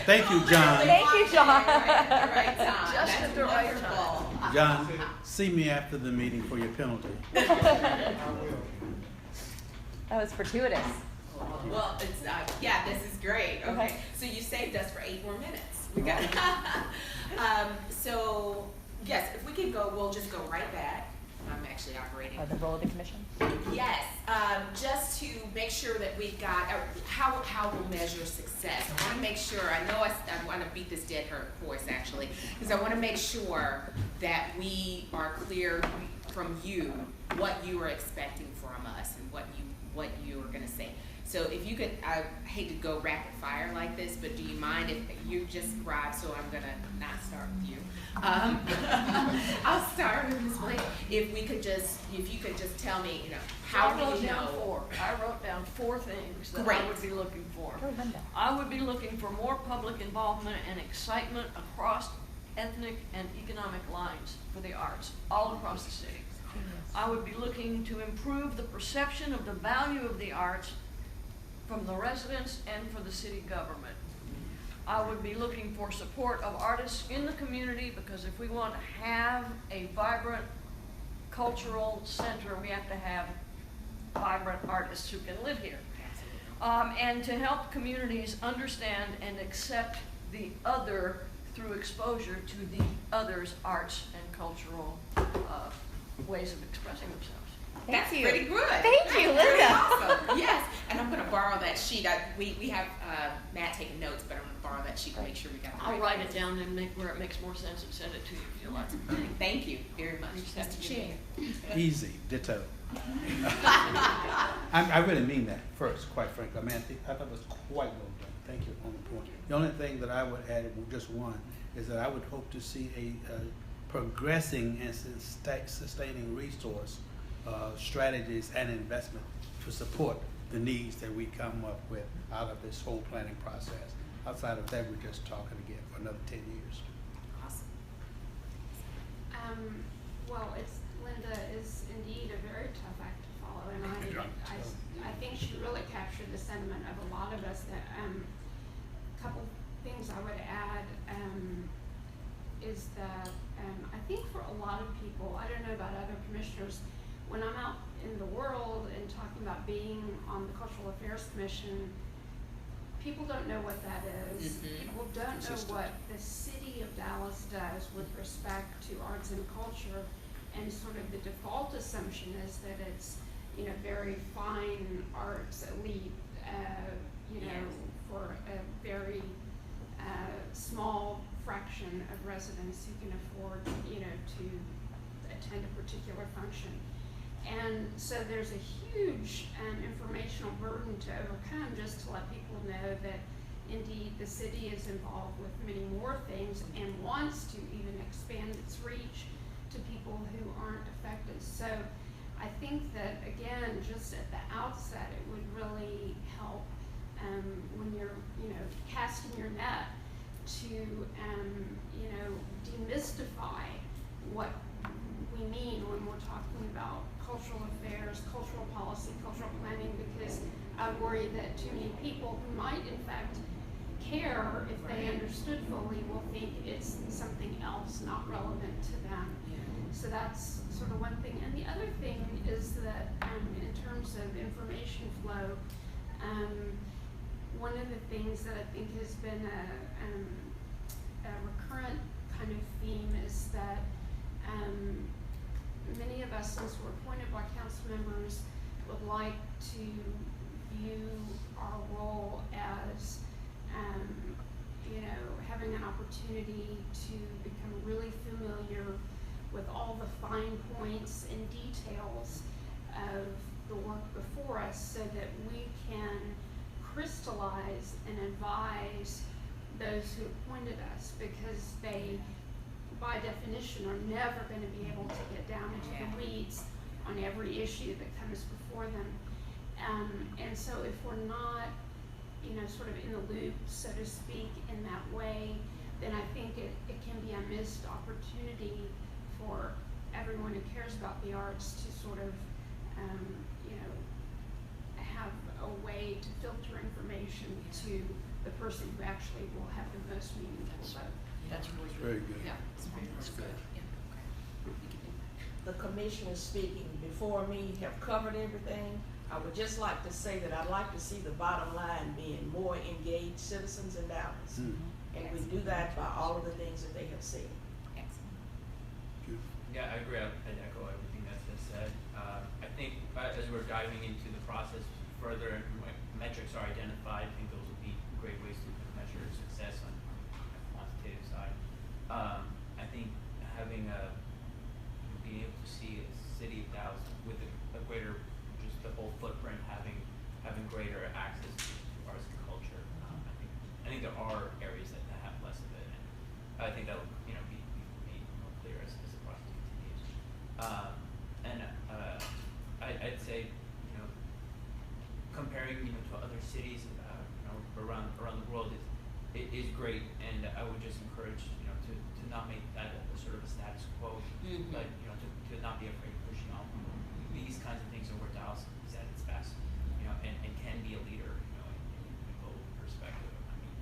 Thank you, John. Thank you, John. Right time. Just That's at the right wonderful. John, see me after the meeting for your penalty. That was fortuitous. Well, it's yeah, this is great. Okay, Okay. so you saved us for 8 more minutes. We got so yes, if we can go, we'll just go right back. I'm actually operating. The role of the commission. Yes, just to make sure that we've got how we'll measure success. I want to make sure. I know I want to beat this dead horse actually, because I want to make sure that we are clear from you what you are expecting from us and what you are going to say. So if you could, I hate to go rapid fire like this, but do you mind if you just arrived? So I'm gonna not start with you. I'll start with Ms. Blake. If you could just tell me, you know, how I wrote do you down know? 4. I wrote down 4 things that Great. I would be looking for. Oh, Linda. I would be looking for more public involvement and excitement across ethnic and economic lines for the arts all across the city. I would be looking to improve the perception of the value of the arts from the residents and for the city government. I would be looking for support of artists in the community, because if we want to have a vibrant cultural center, we have to have vibrant artists who can live here. And to help communities understand and accept the other through exposure to the other's arts and cultural ways of expressing themselves. That's pretty good. Thank you, That's pretty Linda. awesome. Yes, and I'm going to borrow that sheet. We have Matt taking notes, but I'm going to borrow that sheet to make sure we got it I'll right. write it down and make where it makes more sense and send it to you if you like. Thank you very much, Thank Mr. you. Chair. Easy, ditto. I really mean that first, quite frankly. I mean, I thought it was quite well done. Thank you on the point. The only thing that I would add, just one, is that I would hope to see a progressing and sustaining resource strategies and investment to support the needs that we come up with out of this whole planning process. Outside of that, we're just talking again for another 10 years. Awesome. Well, Linda is indeed a very tough act to follow, and I think she really captured the sentiment of a lot of us. That couple things I would add is that I think for a lot of people, I don't know about other commissioners, when I'm out in the world and talking about being on the Cultural Affairs Commission, people don't know what that is. People don't know what the city of Dallas does with respect to arts and culture, and sort of the default assumption is that it's, you know, very fine arts, elite, you know, for a very small fraction of residents who can afford, you know, to attend a particular function. And so there's a huge informational burden to overcome, just to let people know that indeed the city is involved with many more things and wants to even expand its reach to people who aren't affected. So I think that, again, just at the outset, it would really help when you're, casting your net to, demystify what we mean when we're talking about cultural affairs, cultural policy, cultural planning, because I worry that too many people who might in fact care if they understood fully will think it's something else not relevant to them. So that's sort of one thing. And the other thing is that in terms of information flow, one of the things that I think has been a recurrent kind of theme is that many of us, since we're appointed by council members, would like to view our role as having an opportunity to become really familiar with all the fine points and details of the work before us so that we can crystallize and advise those who appointed us, because they, by definition, are never going to be able to get down into the weeds on every issue that comes before them. And so if we're not, sort of in the loop, so to speak, in that way, then I think it can be a missed opportunity for everyone who cares about the arts to sort of, have a way to filter information to the person who actually will have the most meaningful vote. That's really Very good. Yeah, that's good. Yeah, okay. We can do that. The commissioners speaking before me have covered everything. I would just like to say that I'd like to see the bottom line being more engaged citizens in Dallas. And we do that by all of the things that they have said. Excellent. Yeah, I agree. I'd echo everything that's been said. I think as we're diving into the process further and metrics are identified, I think those would be great ways to measure success on the quantitative side. I think having being able to see a city of Dallas with a greater, just the whole footprint having greater access to arts and culture. I think there are areas that have less of it, and I think that will be made more clear as the process continues. I'd say comparing to other cities around the world is great, and I would just encourage to not make that a sort of a status quo, but to not be afraid of pushing on these kinds of things over Dallas is at its best, and can be a leader in a global perspective. I mean,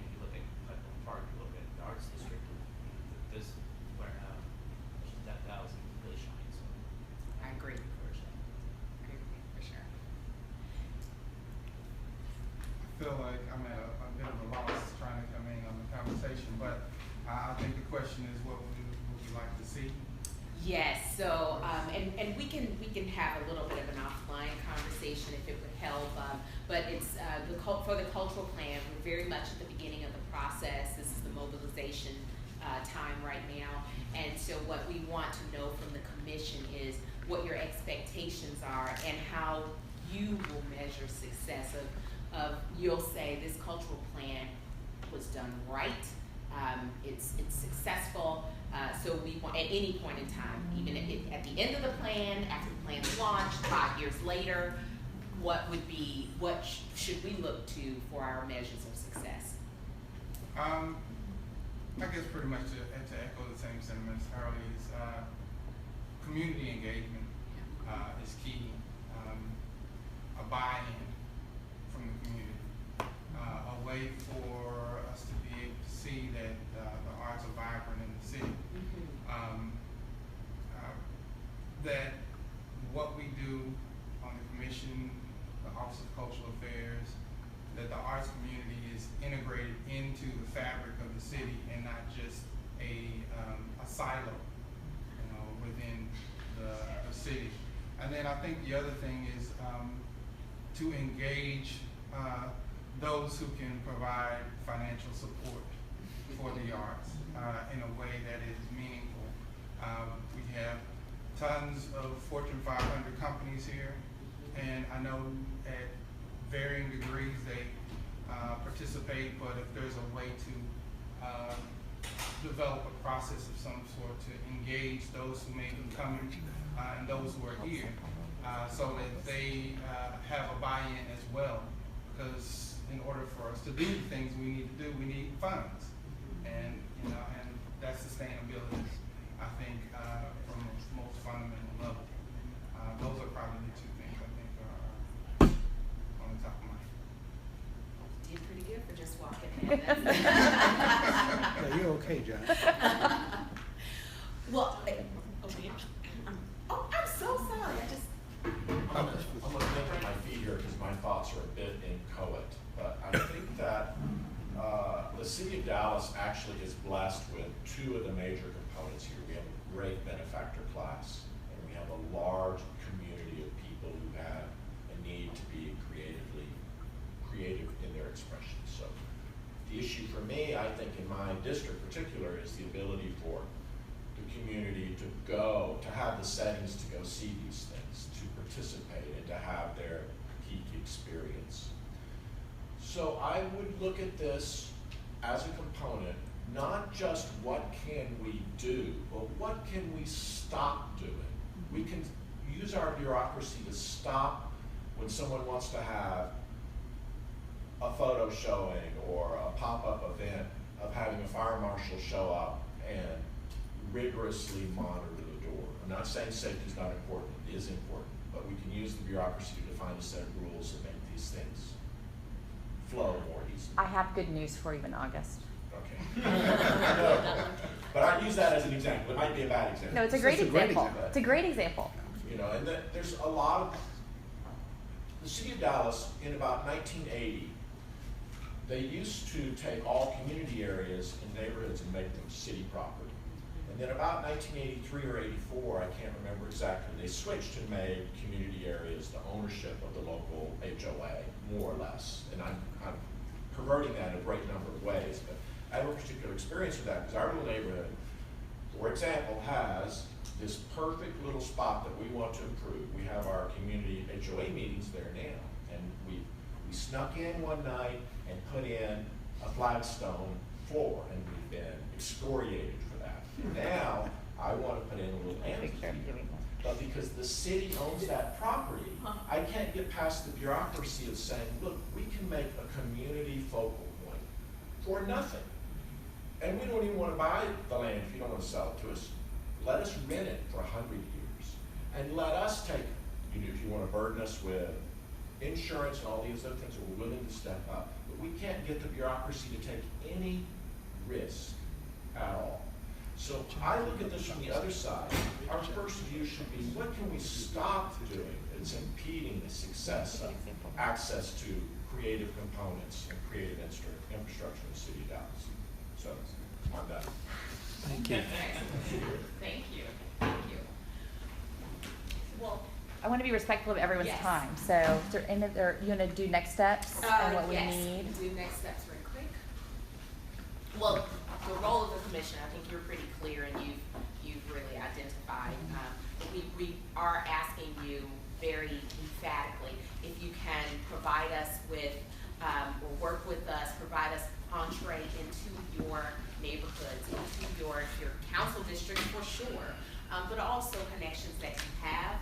if you look at Putnam Park, you look at the Arts District, this where that Dallas really shines. So I agree. encourage that. I agree, for sure. I feel like I'm at a bit of a loss trying to come in on the conversation, but I think the question is what would we like to see? Yes, so, and we can have a little bit of an offline conversation if it would help, but it's, for the cultural plan, we're very much at the beginning of the process. This is the mobilization time right now, and so what we want to know from the commission is what your expectations are and how you will measure success of you'll say this cultural plan was done right, it's successful. So we want, at any point in time, even at the end of the plan, after the plan is launched, 5 years later, what should we look to for our measures of success? I guess pretty much to echo the same sentiments Harley's, community engagement is key. A buy-in from the community, a way for us to be able to see that the arts are vibrant in the city. That what we do on the commission, the Office of Cultural Affairs, that the arts community is integrated into the fabric of the city and not just a silo, within the city. And then I think the other thing is to engage those who can provide financial support for the arts in a way that is meaningful. We have tons of Fortune 500 companies here, and I know at varying degrees they participate, but if there's a way to develop a process of some sort to engage those who may be coming and those who are here, so that they have a buy-in as well. Because in order for us to do the things we need to do, we need funds, and and that sustainability, I think, from its most fundamental level. Those are probably the two things I think are on the top of my head. Did pretty good for just walking in. Yeah, you're okay, John. Well, oh, I'm so sorry. I just. I'm gonna think on my feet here because my thoughts are a bit inchoate, but I think that the city of Dallas actually is blessed with two of the major components here. We have a great benefactor class, and we have a large community of people who have a need to be creative in their expression. So the issue for me, I think in my district in particular, is the ability for the community to have the settings to go see these things, to participate, and to have their peak experience. So I would look at this as a component, not just what can we do, but what can we stop doing. We can use our bureaucracy to stop when someone wants to have a photo showing or a pop-up event of having a fire marshal show up and rigorously monitor the door. I'm not saying safety is not important, it is important, but we can use the bureaucracy to define a set of rules and make these things flow more easily. I have good news for you in August. Okay. But I use that as an example. It might be a bad example. No, it's a great example. It's a great example. And there's a lot of, the city of Dallas in about 1980, they used to take all community areas in neighborhoods and make them city property. And then about 1983 or 84, I can't remember exactly, they switched and made community areas the ownership of the local HOA, more or less. And I'm perverting that in a great number of ways, but I have a particular experience with that because our little neighborhood, for example, has this perfect little spot that we want to improve. We have our community HOA meetings there now, and we snuck in one night and put in a flagstone floor, and we've been excoriated for that. Now, I want to put in a little amphitheater, but because the city owns that property, I can't get past the bureaucracy of saying, look, we can make a community focal point for nothing. And we don't even want to buy the land if you don't want to sell it to us. Let us rent it for 100 years. And let us take, if you want to burden us with insurance and all these other things, we're willing to step up. But we can't get the bureaucracy to take any risk at all. So I look at this from the other side. Our first view should be, what can we stop doing that's impeding the success of access to creative components and creative infrastructure in the city of Dallas? So, I'm done. Thank you. Thank you. Thank you. Well, I want to be respectful of everyone's Yes. time. So, is there any other, you want to do next steps and what we yes, need? do next steps real quick. Well, the role of the commission, I think you're pretty clear and you've really identified. We are asking you very emphatically if you can provide us with, or work with us, provide us entree into your neighborhoods, into your council district for sure, but also connections that you have.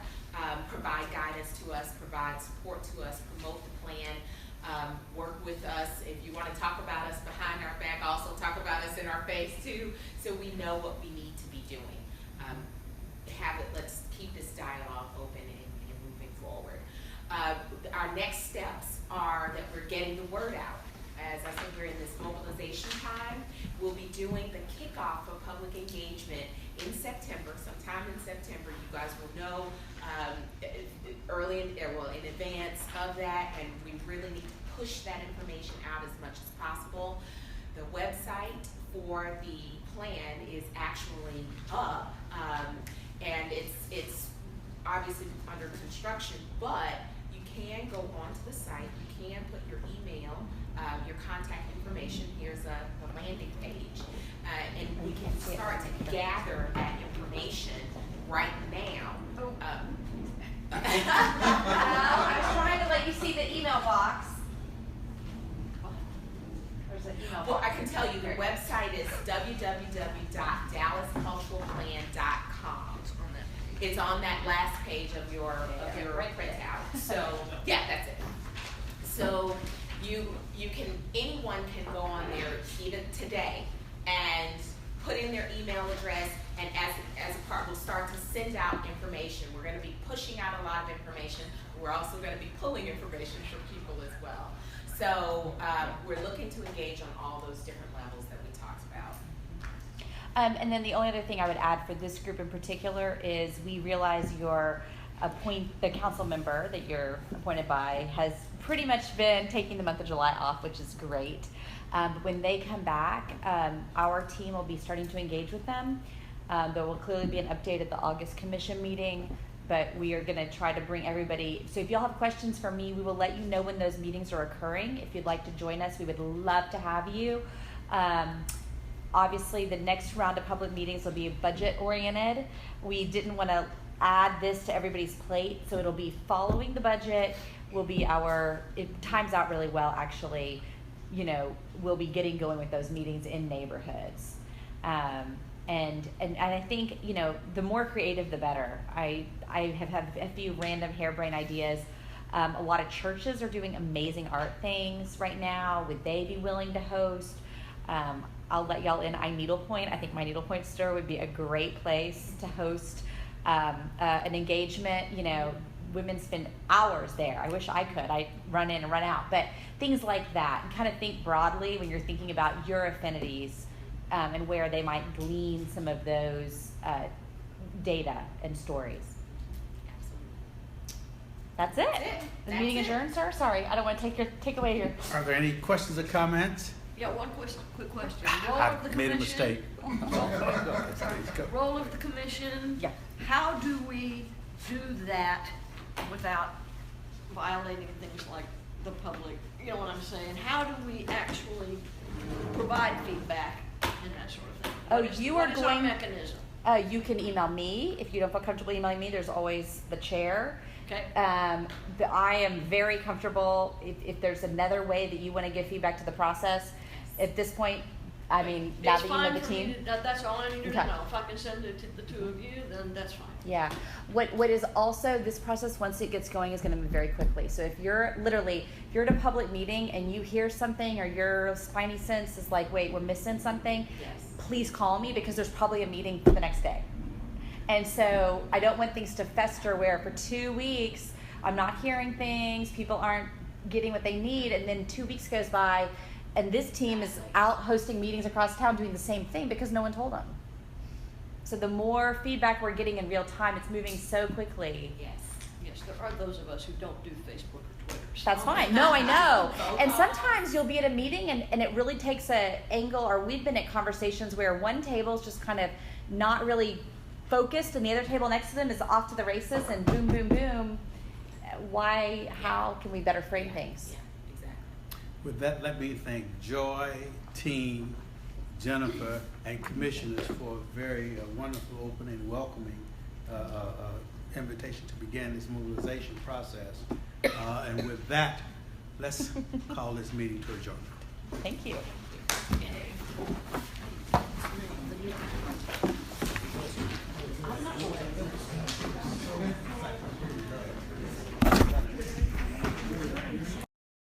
Provide guidance to us, provide support to us, promote the plan, work with us. If you want to talk about us behind our back, also talk about us in our face too, so we know what we need to be doing. Let's keep this dialogue open and moving forward. Our next steps are that we're getting the word out. As I said, we're in this mobilization time. We'll be doing the kickoff of public engagement in September, sometime in September. You guys will know in advance of that, and we really need to push that information out as much as possible. The website for the plan is actually up, and it's obviously under construction, but you can go onto the site, you can put your email, your contact information. Here's a landing page, and we can start to gather that information right now. I was trying to let you see the email box. There's an email box. Well, I can tell you the website is www.dallascitymanager.com. It's on that last page of your printout. So, yeah, that's it. So anyone can go on there even today and put in their email address, and as a part, we'll start to send out information. We're going to be pushing out a lot of information. We're also going to be pulling information from people as well. So we're looking to engage on all those different levels that we talked about. And then the only other thing I would add for this group in particular is we realize the council member that you're appointed by has pretty much been taking the month of July off, which is great. But when they come back, our team will be starting to engage with them. There will clearly be an update at the August commission meeting, but we are going to try to bring everybody. So if y'all have questions for me, we will let you know when those meetings are occurring. If you'd like to join us, we would love to have you. Obviously, the next round of public meetings will be budget oriented. We didn't want to add this to everybody's plate, so it'll be following the budget. Will be it times out really well, actually. You know, we'll be getting going with those meetings in neighborhoods. And I think, you know, the more creative, the better. I have had a few random harebrained ideas. A lot of churches are doing amazing art things right now. Would they be willing to host? I'll let y'all in. Needlepoint. I think my Needlepoint store would be a great place to host an engagement. You know, women spend hours there. I wish I could. I run in and run out. But things like that. And kind of think broadly when you're thinking about your affinities and where they might glean some of those data and stories. That's it. The meeting adjourned, sir? Sorry, I don't want to take away your... Are there any questions or comments? Yeah, one quick question. I made a mistake. Role of the commission. Yeah. How do we do that without violating things like the public? You know what I'm saying? How do we actually provide feedback and that sort of thing? What is our mechanism? You can email me. If you don't feel comfortable emailing me, there's always the chair. Okay. I am very comfortable if there's another way that you want to give feedback to the process. At this point, I mean, now that you know the team. That's all I need to know. If I can send it to the two of you, then that's fine. Yeah. What is also, this process, once it gets going, is going to move very quickly. So if you're at a public meeting and you hear something or your spidey sense is like, wait, we're missing something, please call me, because there's probably a meeting for the next day. And so I don't want things to fester where for 2 weeks I'm not hearing things, people aren't getting what they need, and then 2 weeks goes by and this team is out hosting meetings across town doing the same thing because no one told them. So the more feedback we're getting in real time, it's moving so quickly. Yes, there are those of us who don't do Facebook or Twitter. So. That's fine. No, I know. And sometimes you'll be at a meeting and it really takes an angle, or we've been at conversations where one table's just kind of not really focused and the other table next to them is off to the races, and boom, boom, boom. How can we better frame things? Yeah, exactly. With that, let me thank Joy, team, Jennifer, and commissioners for a very wonderful opening and welcoming invitation to begin this mobilization process. And with that, let's call this meeting to adjournment. Thank you.